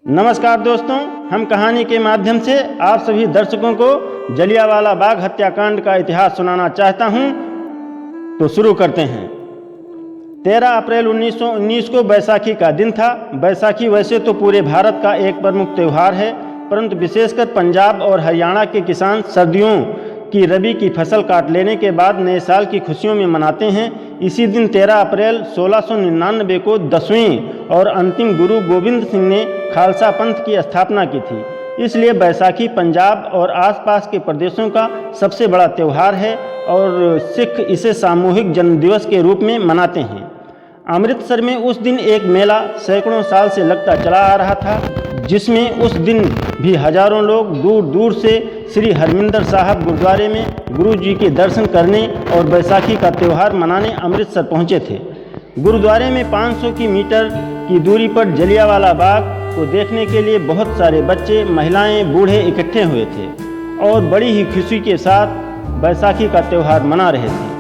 नमस्कार दोस्तों, हम कहानी के माध्यम से आप सभी दर्शकों को जलियांवाला बाग हत्याकांड का इतिहास सुनाना चाहता हूं। तो शुरू करते हैं। 13 अप्रैल 1919 को बैसाखी का दिन था। बैसाखी वैसे तो पूरे भारत का एक प्रमुख त्यौहार है, परंतु विशेषकर पंजाब और हरियाणा के किसान सर्दियों की रबी की फसल काट लेने के बाद नए साल की खुशियों में मनाते हैं। इसी दिन 13 अप्रैल 1699 को 10वें और अंतिम गुरु गोविंद सिंह ने खालसा पंथ की स्थापना की थी। इसलिए बैसाखी पंजाब और आसपास के प्रदेशों का सबसे बड़ा त्यौहार है और सिख इसे सामूहिक जन्मदिवस के रूप में मनाते हैं। अमृतसर में उस दिन एक मेला सैकड़ों साल से लगता चला आ रहा था, जिसमें उस दिन भी हजारों लोग दूर दूर से श्री हरमिंदर साहब गुरुद्वारे में गुरु जी के दर्शन करने और बैसाखी का त्यौहार मनाने अमृतसर पहुंचे थे। गुरुद्वारे में 500 मीटर की दूरी पर जलियांवाला बाग को देखने के लिए बहुत सारे बच्चे, महिलाएं, बूढ़े इकट्ठे हुए थे और बड़ी ही खुशी के साथ बैसाखी का त्यौहार मना रहे थे।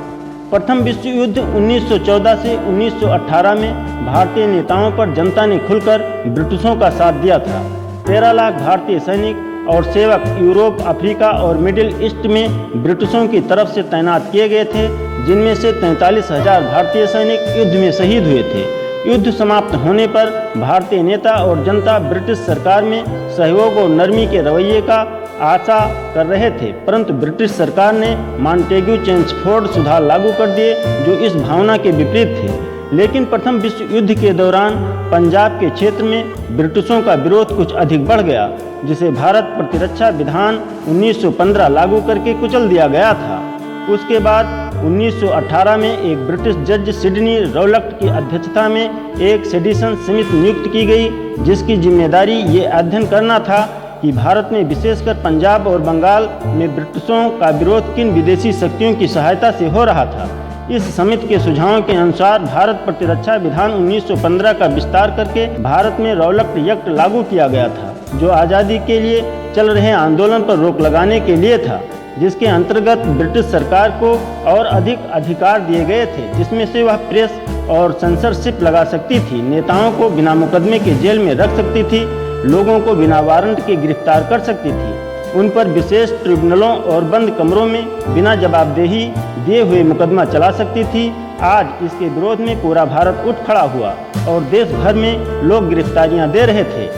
प्रथम विश्व युद्ध 1914 से 1918 में भारतीय नेताओं पर जनता ने खुलकर ब्रिटिशों का साथ दिया था। 13 लाख भारतीय सैनिक और सेवक यूरोप, अफ्रीका और मिडिल ईस्ट में ब्रिटिशों की तरफ से तैनात किए गए थे, जिनमें से 43,000 भारतीय सैनिक युद्ध में शहीद हुए थे। युद्ध समाप्त होने पर भारतीय नेता और जनता ब्रिटिश सरकार में सहयोग और नरमी के रवैये का आशा कर रहे थे, परंतु ब्रिटिश सरकार ने मॉन्टेग्यू चेम्सफोर्ड सुधार लागू कर दिए जो इस भावना के विपरीत थे। लेकिन प्रथम विश्व युद्ध के दौरान पंजाब के क्षेत्र में ब्रिटिशों का विरोध कुछ अधिक बढ़ गया, जिसे भारत प्रतिरक्षा विधान 1915 लागू करके कुचल दिया गया था। उसके बाद 1918 में एक ब्रिटिश जज सिडनी रौलक्ट की अध्यक्षता में एक सेडिशन समिति नियुक्त की गई, जिसकी जिम्मेदारी ये अध्ययन करना था कि भारत में विशेषकर पंजाब और बंगाल में ब्रिटिशों का विरोध किन विदेशी शक्तियों की सहायता से हो रहा था। इस समिति के सुझावों के अनुसार भारत प्रतिरक्षा विधान 1915 का विस्तार करके भारत में रौलक्ट एक्ट लागू किया गया था, जो आज़ादी के लिए चल रहे आंदोलन पर रोक लगाने के लिए था, जिसके अंतर्गत ब्रिटिश सरकार को और अधिक अधिकार दिए गए थे, जिसमें से वह प्रेस और सेंसरशिप लगा सकती थी, नेताओं को बिना मुकदमे के जेल में रख सकती थी, लोगों को बिना वारंट के गिरफ्तार कर सकती थी, उन पर विशेष ट्रिब्यूनलों और बंद कमरों में बिना जवाबदेही दिए हुए मुकदमा चला सकती थी। आज इसके विरोध में पूरा भारत उठ खड़ा हुआ और देश भर में लोग गिरफ्तारियां दे रहे थे।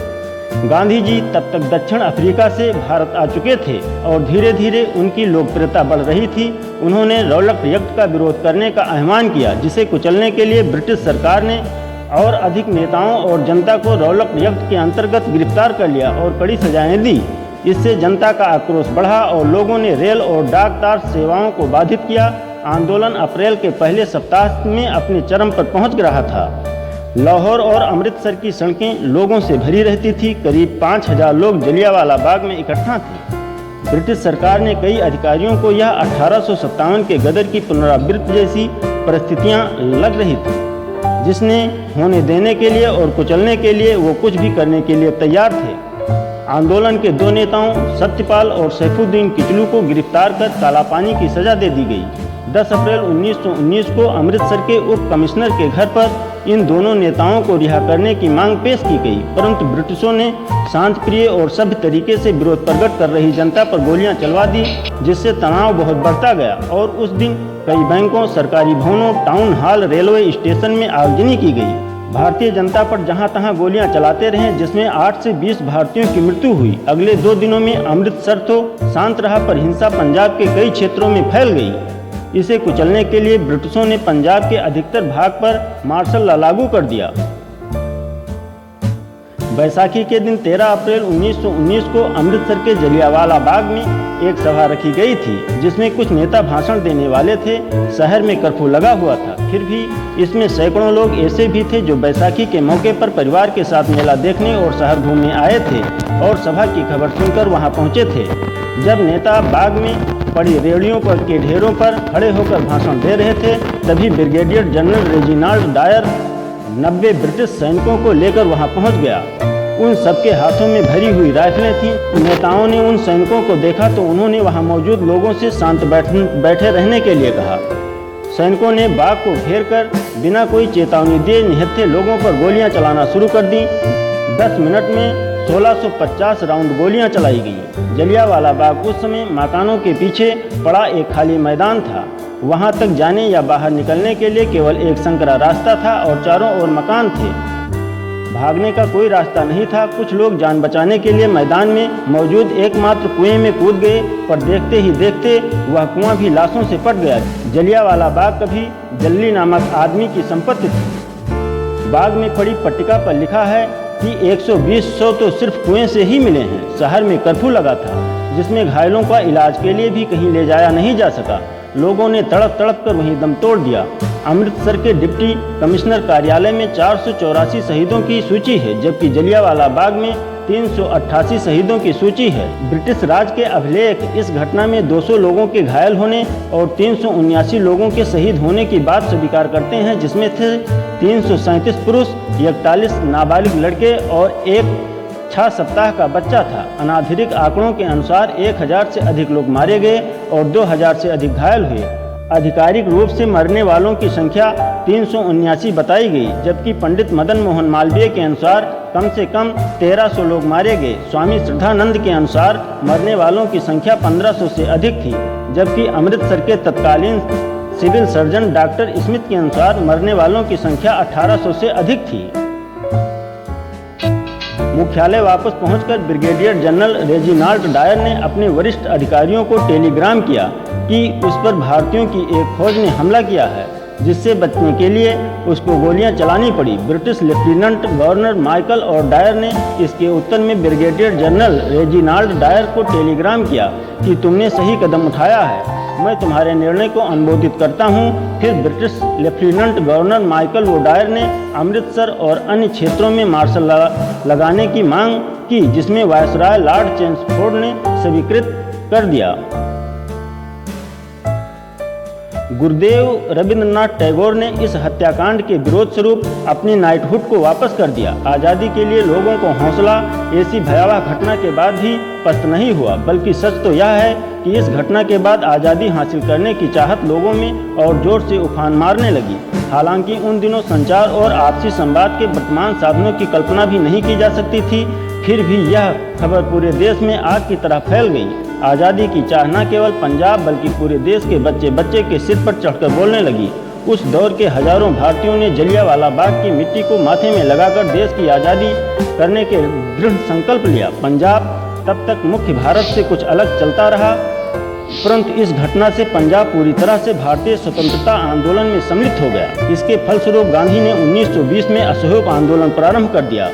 गांधी जी तब तक दक्षिण अफ्रीका से भारत आ चुके थे और धीरे धीरे उनकी लोकप्रियता बढ़ रही थी। उन्होंने रौलक्ट एक्ट का विरोध करने का आह्वान किया, जिसे कुचलने के लिए ब्रिटिश सरकार ने और अधिक नेताओं और जनता को रौलक्ट एक्ट के अंतर्गत गिरफ्तार कर लिया और कड़ी सजाएं दी। इससे जनता का आक्रोश बढ़ा और लोगों ने रेल और डाक तार सेवाओं को बाधित किया। आंदोलन अप्रैल के पहले सप्ताह में अपने चरम पर पहुंच रहा था। लाहौर और अमृतसर की सड़कें लोगों से भरी रहती थी। करीब 5,000 लोग जलियांवाला बाग में इकट्ठा थे। ब्रिटिश सरकार ने कई अधिकारियों को यह 1857 के गदर की पुनरावृत्ति जैसी परिस्थितियां लग रही थी, जिसने होने देने के लिए और कुचलने के लिए वो कुछ भी करने के लिए तैयार थे। आंदोलन के दो नेताओं सत्यपाल और सैफुद्दीन किचलू को गिरफ्तार कर कालापानी की सजा दे दी गई। 10 अप्रैल 1919 को अमृतसर के उप कमिश्नर के घर पर इन दोनों नेताओं को रिहा करने की मांग पेश की गई, परंतु ब्रिटिशों ने शांत प्रिय और सभ्य तरीके से विरोध प्रकट कर रही जनता पर गोलियां चलवा दी, जिससे तनाव बहुत बढ़ता गया और उस दिन कई बैंकों, सरकारी भवनों, टाउन हॉल, रेलवे स्टेशन में आगजनी की गई। भारतीय जनता पर जहां तहां गोलियां चलाते रहे, जिसमें 8 से 20 भारतीयों की मृत्यु हुई। अगले 2 दिनों में अमृतसर तो शांत रहा, पर हिंसा पंजाब के कई क्षेत्रों में फैल गई। इसे कुचलने के लिए ब्रिटिशों ने पंजाब के अधिकतर भाग पर मार्शल लॉ लागू कर दिया। बैसाखी के दिन 13 अप्रैल 1919 को अमृतसर के जलियांवाला बाग में एक सभा रखी गई थी, जिसमें कुछ नेता भाषण देने वाले थे। शहर में कर्फ्यू लगा हुआ था, फिर भी इसमें सैकड़ों लोग ऐसे भी थे जो बैसाखी के मौके पर परिवार के साथ मेला देखने और शहर घूमने आए थे और सभा की खबर सुनकर वहां पहुंचे थे। जब नेता बाग में पड़ी रेहड़ियों पर के ढेरों पर खड़े होकर भाषण दे रहे थे, तभी brigadier general Reginald Dyer 90 British सैनिकों को लेकर वहां पहुंच गया। उन सबके हाथों में भरी हुई राइफलें थीं। नेताओं ने उन सैनिकों को देखा तो उन्होंने वहां मौजूद लोगों से शांत बैठे रहने के लिए कहा। सैनिकों ने बाग को घेर कर बिना कोई चेतावनी दिए निहत्थे लोगों पर गोलियां चलाना शुरू कर दी। 10 मिनट में 1650 राउंड गोलियां चलाई गईं। जलियांवाला बाग उस समय मकानों के पीछे पड़ा एक खाली मैदान था। वहां तक जाने या बाहर निकलने के लिए केवल एक संकरा रास्ता था और चारों ओर मकान थे। भागने का कोई रास्ता नहीं था। कुछ लोग जान बचाने के लिए मैदान में मौजूद एकमात्र कुएं में कूद गए, पर देखते ही देखते वह कुआं भी लाशों से पट गया। जलियांवाला बाग कभी जल्ली नामक आदमी की संपत्ति थी। बाग में पड़ी पट्टिका पर लिखा है कि 120 तो सिर्फ कुएं से ही मिले हैं। शहर में कर्फ्यू लगा था, जिसमें घायलों का इलाज के लिए भी कहीं ले जाया नहीं जा सका। लोगों ने तड़प तड़प कर वहीं दम तोड़ दिया। अमृतसर के डिप्टी कमिश्नर कार्यालय में 484 शहीदों की सूची है, जबकि जलियांवाला बाग में 388 शहीदों की सूची है। ब्रिटिश राज के अभिलेख इस घटना में 200 लोगों के घायल होने और 379 लोगों के शहीद होने की बात स्वीकार करते हैं, जिसमें थे 337 पुरुष, 41 नाबालिग लड़के और एक 6 सप्ताह का बच्चा था। अनाधिकृत आंकड़ों के अनुसार 1000 से अधिक लोग मारे गए और 2000 से अधिक घायल हुए। आधिकारिक रूप से मरने वालों की संख्या 379 बताई गई, जबकि पंडित मदन मोहन मालवीय के अनुसार कम से कम 1300 लोग मारे गए। स्वामी श्रद्धानंद के अनुसार मरने वालों की संख्या 1500 से अधिक थी, जबकि अमृतसर के तत्कालीन सिविल सर्जन डॉक्टर स्मिथ के अनुसार मरने वालों की संख्या 1800 से अधिक थी। मुख्यालय वापस पहुंचकर ब्रिगेडियर जनरल रेजिनाल्ड डायर ने अपने वरिष्ठ अधिकारियों को टेलीग्राम किया कि उस पर भारतीयों की एक फौज ने हमला किया है, जिससे बचने के लिए उसको गोलियां चलानी पड़ी। ब्रिटिश लेफ्टिनेंट गवर्नर माइकल और डायर ने इसके उत्तर में ब्रिगेडियर जनरल रेजिनाल्ड डायर को टेलीग्राम किया कि तुमने सही कदम उठाया है, मैं तुम्हारे निर्णय को अनुमोदित करता हूं। फिर ब्रिटिश लेफ्टिनेंट गवर्नर माइकल वो डायर ने अमृतसर और अन्य क्षेत्रों में मार्शल लगाने की मांग की, जिसमें वायसराय लॉर्ड चेम्सफोर्ड ने स्वीकृत कर दिया। गुरुदेव रविंद्रनाथ टैगोर ने इस हत्याकांड के विरोध स्वरूप अपनी नाइटहुड को वापस कर दिया। आज़ादी के लिए लोगों को हौसला ऐसी भयावह घटना के बाद भी पस्त नहीं हुआ, बल्कि सच तो यह है कि इस घटना के बाद आज़ादी हासिल करने की चाहत लोगों में और जोर से उफान मारने लगी। हालांकि उन दिनों संचार और आपसी संवाद के वर्तमान साधनों की कल्पना भी नहीं की जा सकती थी, फिर भी यह खबर पूरे देश में आग की तरह फैल गई। आज़ादी की चाह न केवल पंजाब बल्कि पूरे देश के बच्चे बच्चे के सिर पर चढ़कर बोलने लगी। उस दौर के हजारों भारतीयों ने जलियांवाला बाग की मिट्टी को माथे में लगाकर देश की आज़ादी करने के दृढ़ संकल्प लिया। पंजाब तब तक मुख्य भारत से कुछ अलग चलता रहा, परंतु इस घटना से पंजाब पूरी तरह से भारतीय स्वतंत्रता आंदोलन में सम्मिलित हो गया। इसके फलस्वरूप गांधी ने 1920 में असहयोग आंदोलन प्रारंभ कर दिया।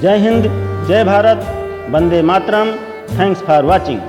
जय हिंद, जय भारत, वंदे मातरम। Thanks for watching.